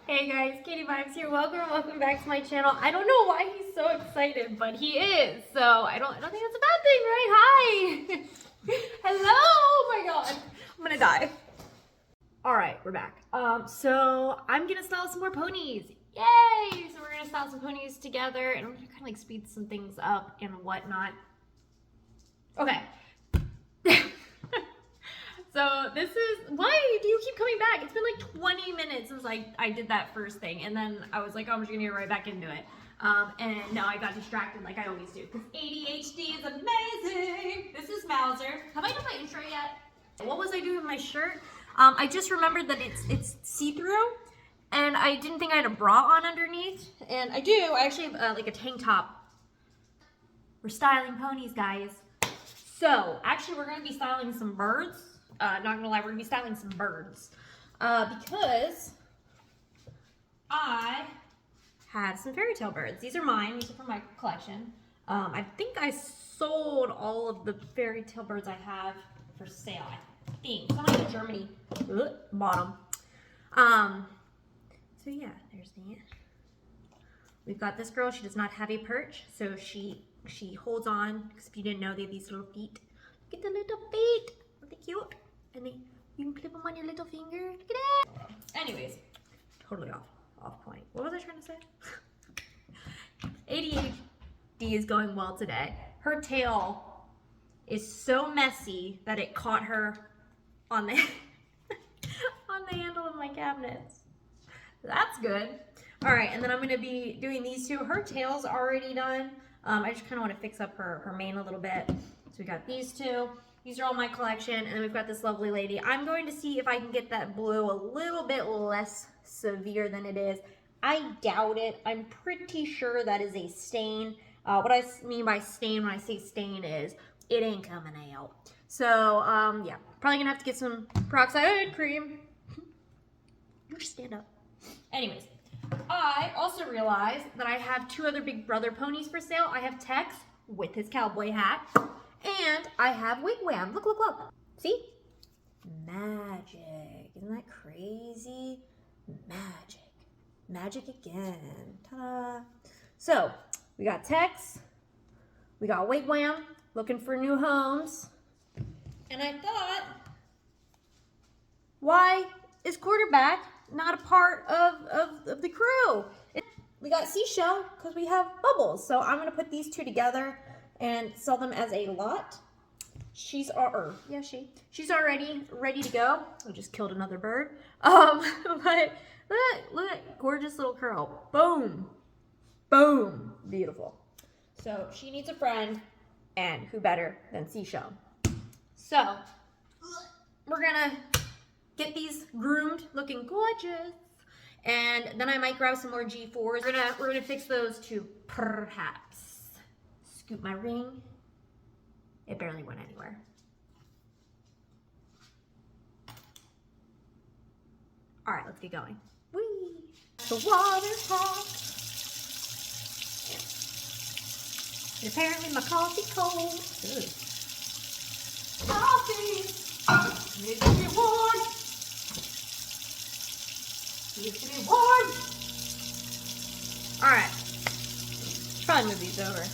Hey guys, Katie Vibes here. Welcome back to my channel. I don't know why he's so excited, but he is. So I don't think that's a bad thing, right? Hi. Hello. Oh my god. I'm gonna die. Alright, we're back. So I'm gonna style some more ponies. Yay! So we're gonna style some ponies together and I'm gonna kinda like speed some things up and whatnot. Okay. So this is, why do you keep coming back? It's been like 20 minutes since I did that first thing, and then I was like, oh, I'm just gonna get right back into it. And now I got distracted like I always do, because ADHD is amazing. This is Mauser. Have I done my intro yet? What was I doing with my shirt? I just remembered that it's see-through, and I didn't think I had a bra on underneath, and I do. I actually have like a tank top. We're styling ponies, guys. So actually we're gonna be styling some birds. Not gonna lie, we're gonna be styling some birds because I had some fairy tale birds. These are mine. These are from my collection. I think I sold all of the fairy tale birds I have for sale. I think somebody in Germany bought them. So yeah, there's the. We've got this girl. She does not have a perch, so she holds on. Because if you didn't know, they have these little feet. Look at the little feet. Aren't they cute? And then you can clip them on your little finger. Look at that. Anyways, totally off point. What was I trying to say? ADHD is going well today. Her tail is so messy that it caught her on the on the handle of my cabinets. That's good. All right, and then I'm gonna be doing these two. Her tail's already done. I just kind of want to fix up her mane a little bit. So we got these two. These are all my collection, and then we've got this lovely lady. I'm going to see if I can get that blue a little bit less severe than it is. I doubt it. I'm pretty sure that is a stain. What I mean by stain when I say stain is it ain't coming out. So, yeah, probably gonna have to get some peroxide cream. You just stand up. Anyways, I also realized that I have two other Big Brother ponies for sale. I have Tex with his cowboy hat. And I have Wigwam. Look, look, look. See? Magic. Isn't that crazy? Magic. Magic again. Ta-da. So, we got Tex. We got Wigwam looking for new homes. And I thought, why is Quarterback not a part of the crew? We got Seashell because we have Bubbles. So I'm going to put these two together and sell them as a lot. She's already ready to go. I just killed another bird. But look at gorgeous little curl. Boom. Boom. Beautiful. So she needs a friend, and who better than Seashell? So we're gonna get these groomed, looking gorgeous, and then I might grab some more G4s. We're gonna fix those too, perhaps. Scoop my ring. It barely went anywhere. All right, let's get going. Whee! The water's hot. And apparently my coffee's cold. Ugh. Coffee needs to be warm. Needs to be warm. All right. Let's probably move these over.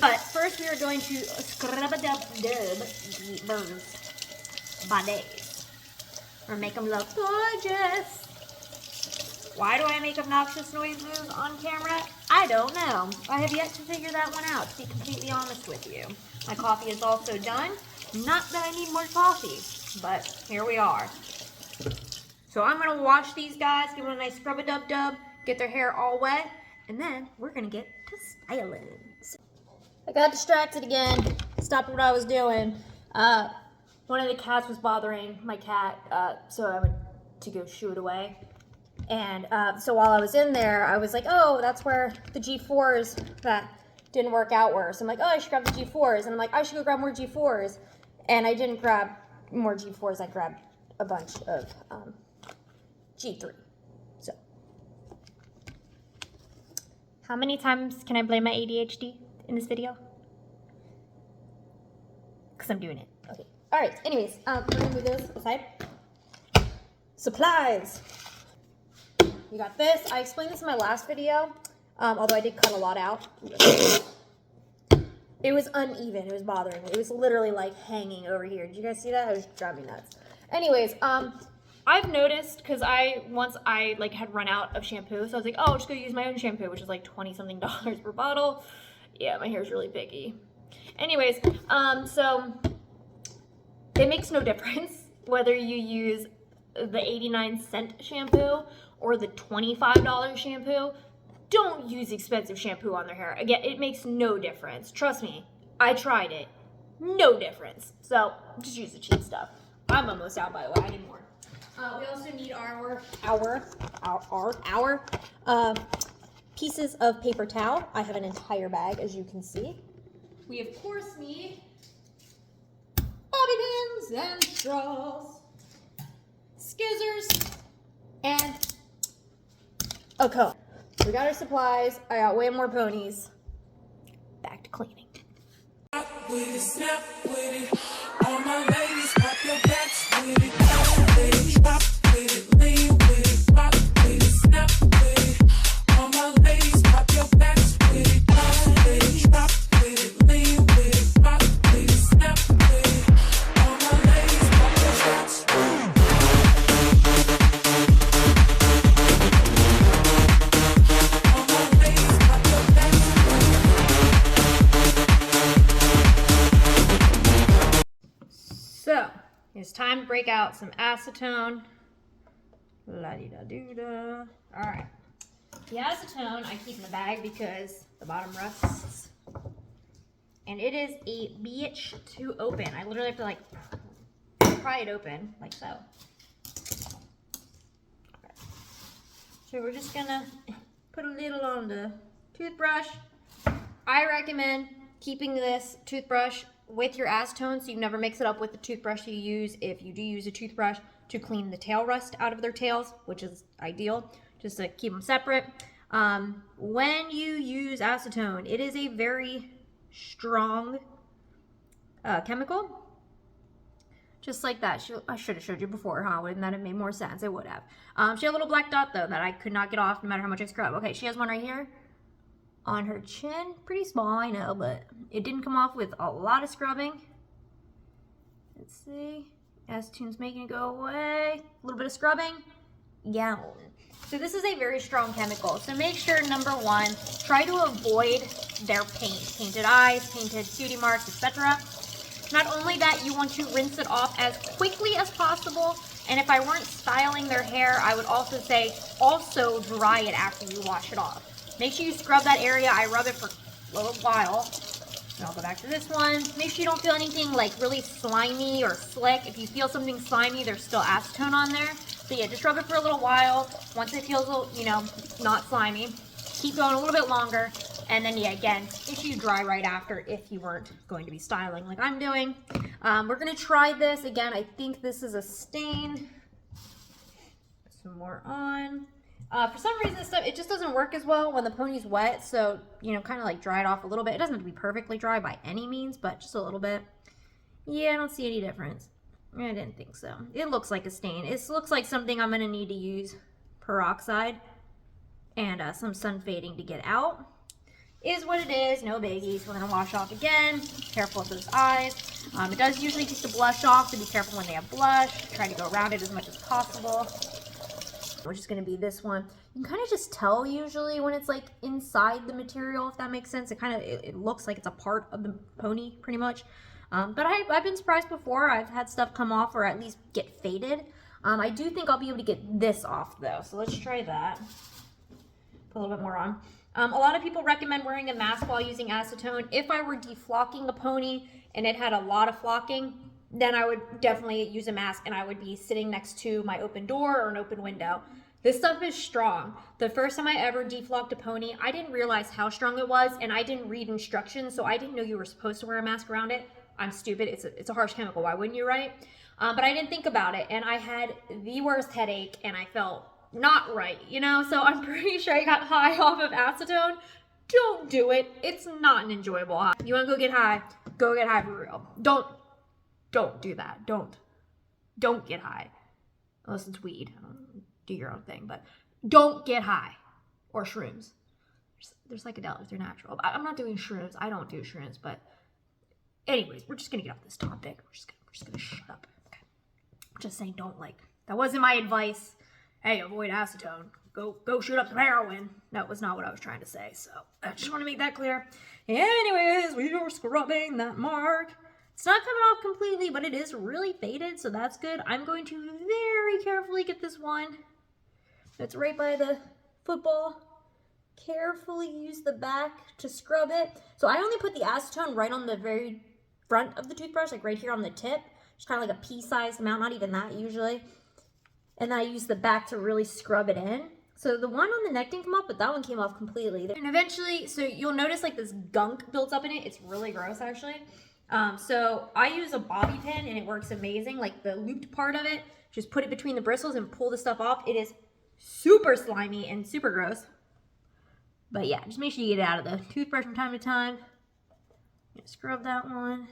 But first we are going to scrub-a-dub-dub the birds' bodies. Or make them look gorgeous. Why do I make obnoxious noises on camera? I don't know. I have yet to figure that one out, to be completely honest with you. My coffee is also done. Not that I need more coffee, but here we are. So I'm going to wash these guys, give them a nice scrub-a-dub-dub, get their hair all wet, and then we're going to get to styling. I got distracted again. Stopped what I was doing. One of the cats was bothering my cat, so I went to go shoo it away. And so while I was in there, I was like, oh, that's where the G4s that didn't work out were. So I'm like, oh, I should grab the G4s. And I'm like, I should go grab more G4s. And I didn't grab more G4s. I grabbed a bunch of G3. So, how many times can I blame my ADHD in this video? Because I'm doing it. Okay. All right. Anyways, we're going to move those aside. Supplies. You got this. I explained this in my last video, although I did cut a lot out. It was uneven. It was bothering me. It was literally like hanging over here. Did you guys see that? It was driving me nuts. Anyways, I've noticed, because once I like had run out of shampoo, so I was like, oh, I'll just go use my own shampoo, which is like $20-something per bottle. Yeah, my hair's really picky. Anyways, so it makes no difference whether you use the 89-cent shampoo or the $25 shampoo. Don't use expensive shampoo on their hair. Again, it makes no difference. Trust me, I tried it. No difference. So just use the cheap stuff. I'm almost out, by the way. I need more. We also need our pieces of paper towel. I have an entire bag, as you can see. We of course need bobby pins and straws, scissors, and a comb. We got our supplies. I got way more ponies. Back to cleaning. With it, snap with it. All my ladies, pop your backs with it. Down with it, drop with it, lean with it, rock with it, snap with it. All my ladies, pop your backs with it. Down with it, drop with it, lean with it, rock with it, snap with it. All my ladies, pop your backs with it. So, it's time to break out some acetone. La-di-da-doo-da. Alright. The acetone I keep in the bag because the bottom rusts. And it is a bitch to open. I literally have to like pry it open, like so. Okay. So we're just gonna put a little on the toothbrush. I recommend keeping this toothbrush with your acetone, so you never mix it up with the toothbrush you use if you do use a toothbrush to clean the tail rust out of their tails, which is ideal, just to keep them separate. When you use acetone, it is a very strong chemical. Just like that. I should have showed you before, huh? Wouldn't that have made more sense? It would have. She had a little black dot, though, that I could not get off no matter how much I scrub. Okay, she has one right here on her chin. Pretty small, I know, but it didn't come off with a lot of scrubbing. Let's see. Acetone's making it go away. A little bit of scrubbing. Yeah. So this is a very strong chemical. So make sure, number one, try to avoid their paint. Painted eyes, painted cutie marks, etc. Not only that, you want to rinse it off as quickly as possible. And if I weren't styling their hair, I would also say also dry it after you wash it off. Make sure you scrub that area. I rub it for a little while. And I'll go back to this one. Make sure you don't feel anything like really slimy or slick. If you feel something slimy, there's still acetone on there. So yeah, just rub it for a little while. Once it feels, not slimy, keep going a little bit longer. And then, yeah, again, make sure you dry right after if you weren't going to be styling like I'm doing. We're going to try this. Again, I think this is a stain. Put some more on. For some reason, this stuff, it just doesn't work as well when the pony's wet. So, kind of like dry it off a little bit. It doesn't have to be perfectly dry by any means, but just a little bit. Yeah, I don't see any difference. I didn't think so. It looks like a stain. It looks like something I'm going to need to use peroxide and some sun fading to get out. Is what it is. No biggies. We're going to wash off again. Careful with those eyes. It does usually take the blush off, so be careful when they have blush. Try to go around it as much as possible. Which is going to be this one. You can kind of just tell usually when it's like inside the material, if that makes sense. It looks like it's a part of the pony pretty much. But I've been surprised before. I've had stuff come off or at least get faded. I do think I'll be able to get this off though. So let's try that. Put a little bit more on. A lot of people recommend wearing a mask while using acetone. If I were deflocking a pony and it had a lot of flocking, then I would definitely use a mask and I would be sitting next to my open door or an open window. This stuff is strong. The first time I ever deflocked a pony, I didn't realize how strong it was and I didn't read instructions, so I didn't know you were supposed to wear a mask around it. I'm stupid. It's a harsh chemical. Why wouldn't you, right? But I didn't think about it and I had the worst headache and I felt not right, So I'm pretty sure I got high off of acetone. Don't do it. It's not an enjoyable high. You want to go get high? Go get high for real. Don't do that. Don't get high. Unless it's weed. Do your own thing, but don't get high. Or shrooms. They're psychedelics, they're natural. I'm not doing shrooms. I don't do shrooms, but anyways, we're just gonna get off this topic. We're just gonna shut up. Okay. I'm just saying, don't like. That wasn't my advice. Hey, avoid acetone. Go shoot up some heroin. That was not what I was trying to say. So I just want to make that clear. Anyways, we are scrubbing that mark. It's not coming off completely, but it is really faded, so that's good. I'm going to very carefully get this one that's right by the football. Carefully use the back to scrub it. So I only put the acetone right on the very front of the toothbrush, like right here on the tip. Just kind of like a pea-sized amount, not even that usually. And then I use the back to really scrub it in. So the one on the neck didn't come off, but that one came off completely. And eventually, so you'll notice like this gunk builds up in it. It's really gross actually. So I use a bobby pin and it works amazing. Like the looped part of it, just put it between the bristles and pull the stuff off. It is super slimy and super gross. But yeah, just make sure you get it out of the toothbrush from time to time. Scrub that one.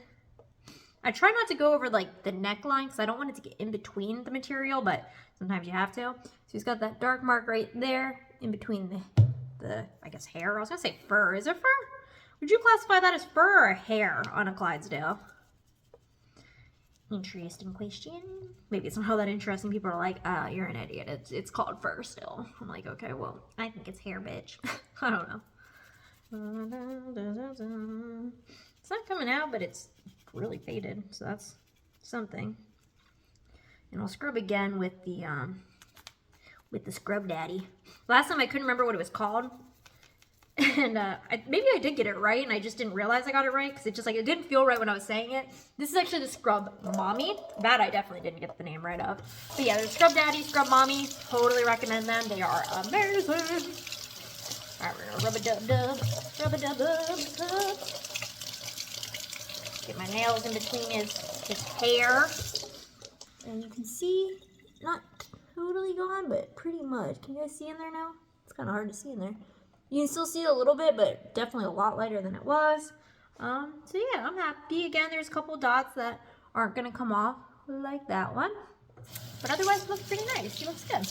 I try not to go over like the neckline because I don't want it to get in between the material, but sometimes you have to. So he's got that dark mark right there in between the I guess hair. I was gonna say fur. Is it fur? Would you classify that as fur or hair on a Clydesdale? Interesting question. Maybe it's not all that interesting. People are like, you're an idiot. It's called fur still. I'm like, okay, well, I think it's hair, bitch. I don't know. It's not coming out, but it's really faded, so that's something. And I'll scrub again with the Scrub Daddy. Last time I couldn't remember what it was called. And maybe I did get it right, and I just didn't realize I got it right, because it just like, it didn't feel right when I was saying it. This is actually the Scrub Mommy. That I definitely didn't get the name right of. But yeah, there's Scrub Daddy, Scrub Mommy. Totally recommend them. They are amazing. Alright, we're gonna rub-a-dub-dub. Rub-a-dub-dub-dub. Get my nails in between his hair. And you can see, not totally gone, but pretty much. Can you guys see in there now? It's kind of hard to see in there. You can still see it a little bit, but definitely a lot lighter than it was. So yeah, I'm happy. Again, there's a couple dots that aren't going to come off like that one. But otherwise, it looks pretty nice. It looks good.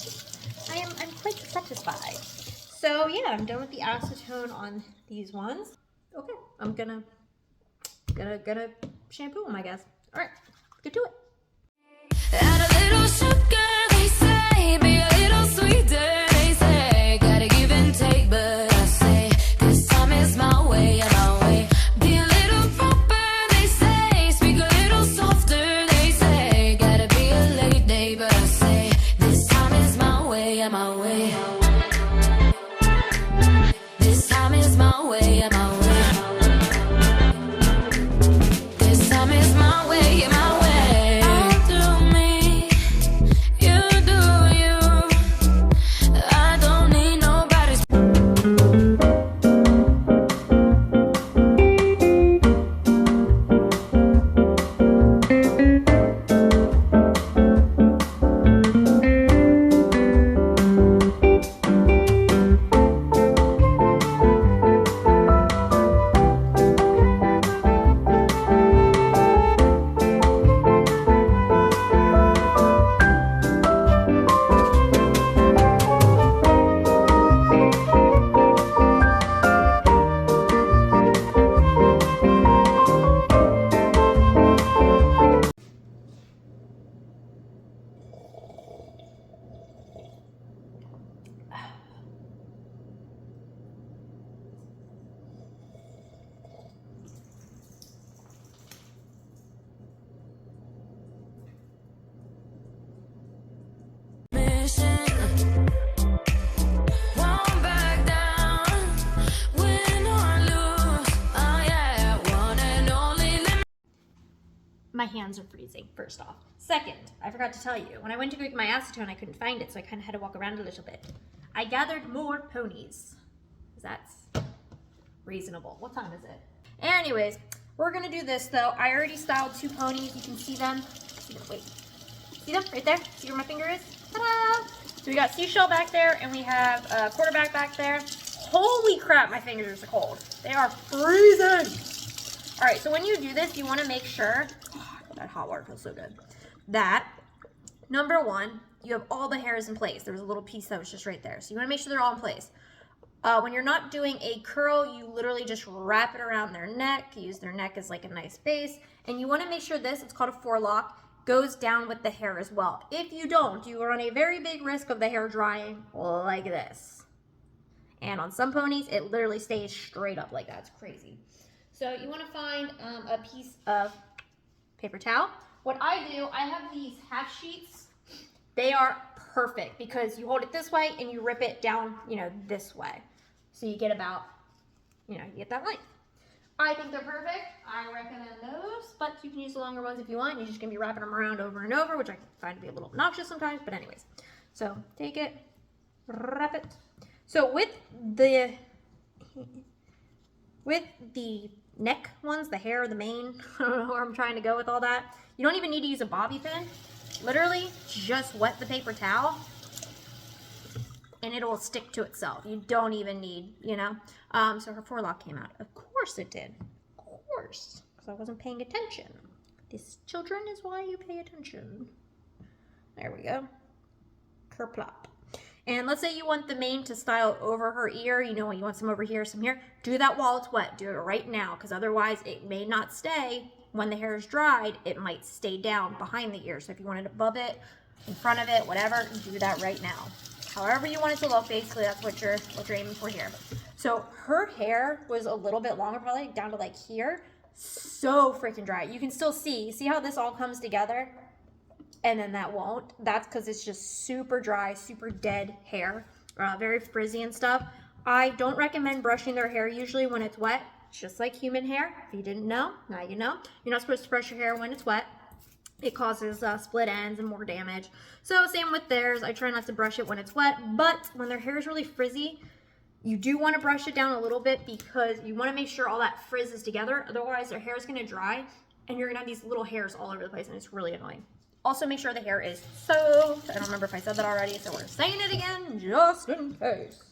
I'm quite satisfied. So yeah, I'm done with the acetone on these ones. Okay, I'm gonna shampoo them, I guess. All right, let's get to it. Add a little sugar, they say, be a little sweeter, they say, gotta give and take, but I say, this time is my way, my way. Be a little proper, they say, speak a little softer, they say, gotta be a lady, but I say, this time is my way, my way. This time is my way, my way. This time is my way, my way. My hands are freezing, first off. Second, I forgot to tell you, when I went to go get my acetone, I couldn't find it, so I kind of had to walk around a little bit. I gathered more ponies. That's reasonable. What time is it? Anyways, we're gonna do this though. I already styled 2 ponies. You can see them. Wait. See them right there? See where my finger is? Ta-da! So we got seashell back there, and we have a quarterback back there. Holy crap, my fingers are cold. They are freezing. All right, so when you do this, you want to make sure, oh, that hot water feels so good, that number 1, you have all the hairs in place. There was a little piece that was just right there. So you want to make sure they're all in place. When you're not doing a curl, you literally just wrap it around their neck, use their neck as like a nice base, and you want to make sure this, it's called a forelock, goes down with the hair as well. If you don't, you run a very big risk of the hair drying like this. And on some ponies, it literally stays straight up like that. It's crazy. So you want to find a piece of paper towel. What I do, I have these half sheets. They are perfect because you hold it this way and you rip it down, you know, this way. So you get about, you know, you get that length. I think they're perfect. I recommend those, but you can use the longer ones if you want. You're just gonna be wrapping them around over and over, which I find to be a little obnoxious sometimes, but anyways. So take it, wrap it. So with the neck ones, the hair, the mane, I don't know where I'm trying to go with all that. You don't even need to use a bobby pin. Literally just wet the paper towel and it'll stick to itself. You don't even need, you know. So her forelock came out. Of course it did. Of course. Because I wasn't paying attention. This, children, is why you pay attention. There we go. Kerplop. And let's say you want the mane to style over her ear. You know, you want some over here, some here. Do that while it's wet. Do it right now, because otherwise it may not stay. When the hair is dried, it might stay down behind the ear. So if you want it above it, in front of it, whatever, do that right now. However you want it to look, basically that's what you're aiming for here. So her hair was a little bit longer, probably down to like here. So freaking dry. You can still see how this all comes together? And then that won't. That's because it's just super dry, super dead hair, very frizzy and stuff. I don't recommend brushing their hair usually when it's wet. It's just like human hair. If you didn't know, now you know. You're not supposed to brush your hair when it's wet. It causes split ends and more damage. So same with theirs. I try not to brush it when it's wet, but when their hair is really frizzy, you do want to brush it down a little bit because you want to make sure all that frizz is together. Otherwise, their hair is going to dry and you're going to have these little hairs all over the place and it's really annoying. Also, make sure the hair is soaked. I don't remember if I said that already, so we're saying it again just in case.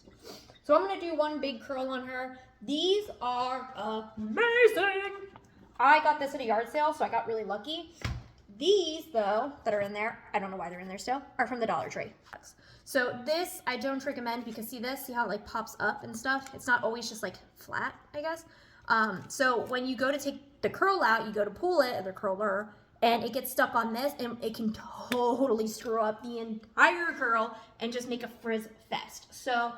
So I'm going to do one big curl on her. These are amazing. I got this at a yard sale, so I got really lucky. These, though, that are in there, I don't know why they're in there still, are from the Dollar Tree. So this, I don't recommend because see this? See how it like pops up and stuff? It's not always just like flat, I guess. So when you go to take the curl out, you go to pull it, the curler, and it gets stuck on this, and it can totally screw up the entire curl and just make a frizz fest. So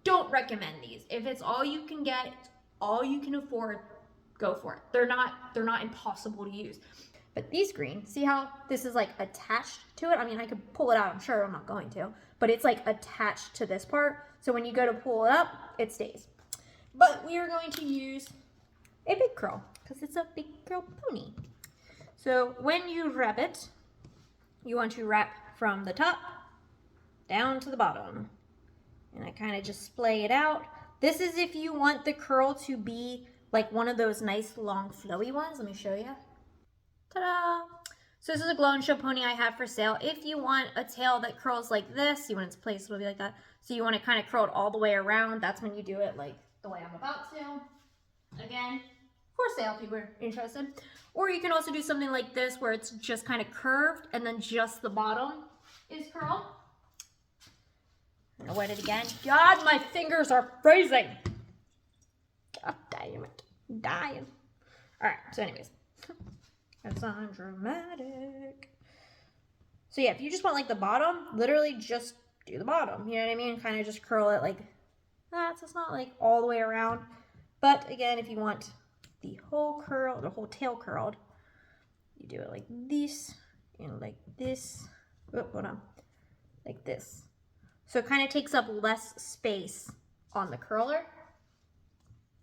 don't recommend these. If it's all you can get, all you can afford, go for it. They're not impossible to use. But these green, see how this is like attached to it? I mean, I could pull it out, I'm sure I'm not going to, but it's like attached to this part. So when you go to pull it up, it stays. But we are going to use a big curl because it's a big girl pony. So when you wrap it, you want to wrap from the top down to the bottom. And I kind of just splay it out. This is if you want the curl to be like one of those nice long flowy ones. Let me show you. Ta-da! So this is a glow and show pony I have for sale. If you want a tail that curls like this, you want its place, it'll be like that. So you want to kind of curl it all the way around. That's when you do it like the way I'm about to. Again, for sale if you were interested. Or you can also do something like this where it's just kind of curved and then just the bottom is curled. I'm gonna wet it again. God, my fingers are freezing. God damn it. I'm dying. Alright, so anyways. That's not dramatic. So yeah, if you just want like the bottom, literally just do the bottom. You know what I mean? Kind of just curl it like that. So it's not like all the way around. But again, if you want the whole curl, the whole tail curled, you do it like this and like this. Oh, hold on. Like this. So it kind of takes up less space on the curler.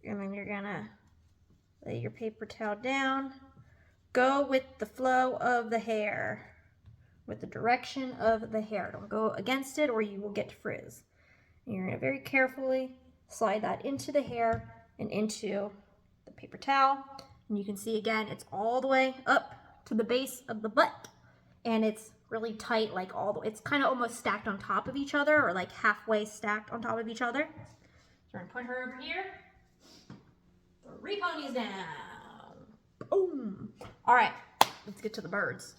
And then you're gonna lay your paper towel down. Go with the flow of the hair, with the direction of the hair. Don't go against it or you will get frizz. And you're gonna very carefully slide that into the hair and into the paper towel. And you can see again, it's all the way up to the base of the butt. And it's really tight, like all the way. It's kind of almost stacked on top of each other or like halfway stacked on top of each other. So we're gonna put her over here. 3 ponies down. Boom. All right, let's get to the birds.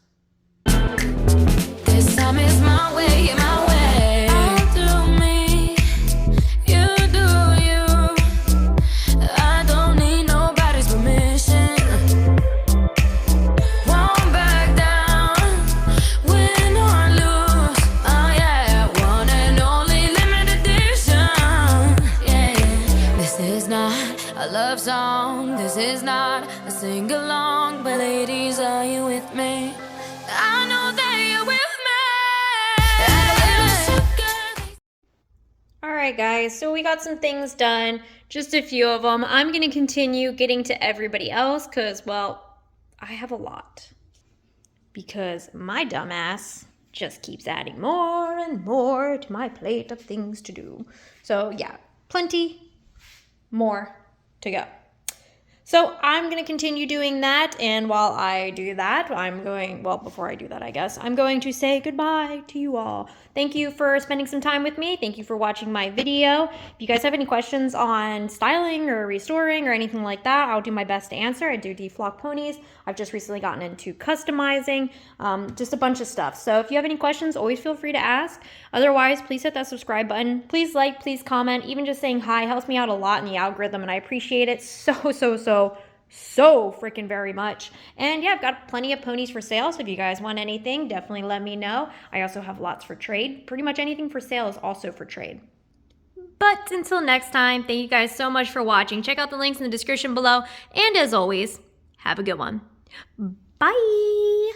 This time it's my way, my way. I'll do me, you do you. I don't need nobody's permission. Won't back down, win or lose. Oh yeah, one and only limited edition. Yeah, this is not a love song. This is not a sing along. But ladies, are you with me? I know that you're with me. Alright guys, so we got some things done, just a few of them. I'm going to continue getting to everybody else because, well, I have a lot. Because my dumbass just keeps adding more and more to my plate of things to do. So yeah, plenty more to go. So I'm going to continue doing that, and while I do that, before I do that, I guess, I'm going to say goodbye to you all. Thank you for spending some time with me. Thank you for watching my video. If you guys have any questions on styling or restoring or anything like that, I'll do my best to answer. I do deflock ponies. I've just recently gotten into customizing, just a bunch of stuff. So if you have any questions, always feel free to ask. Otherwise, please hit that subscribe button. Please like, please comment. Even just saying hi helps me out a lot in the algorithm, and I appreciate it so freaking very much. And yeah, I've got plenty of ponies for sale, so if you guys want anything, definitely let me know. I also have lots for trade. Pretty much anything for sale is also for trade. But until next time, thank you guys so much for watching. Check out the links in the description below, and as always, have a good one. Bye!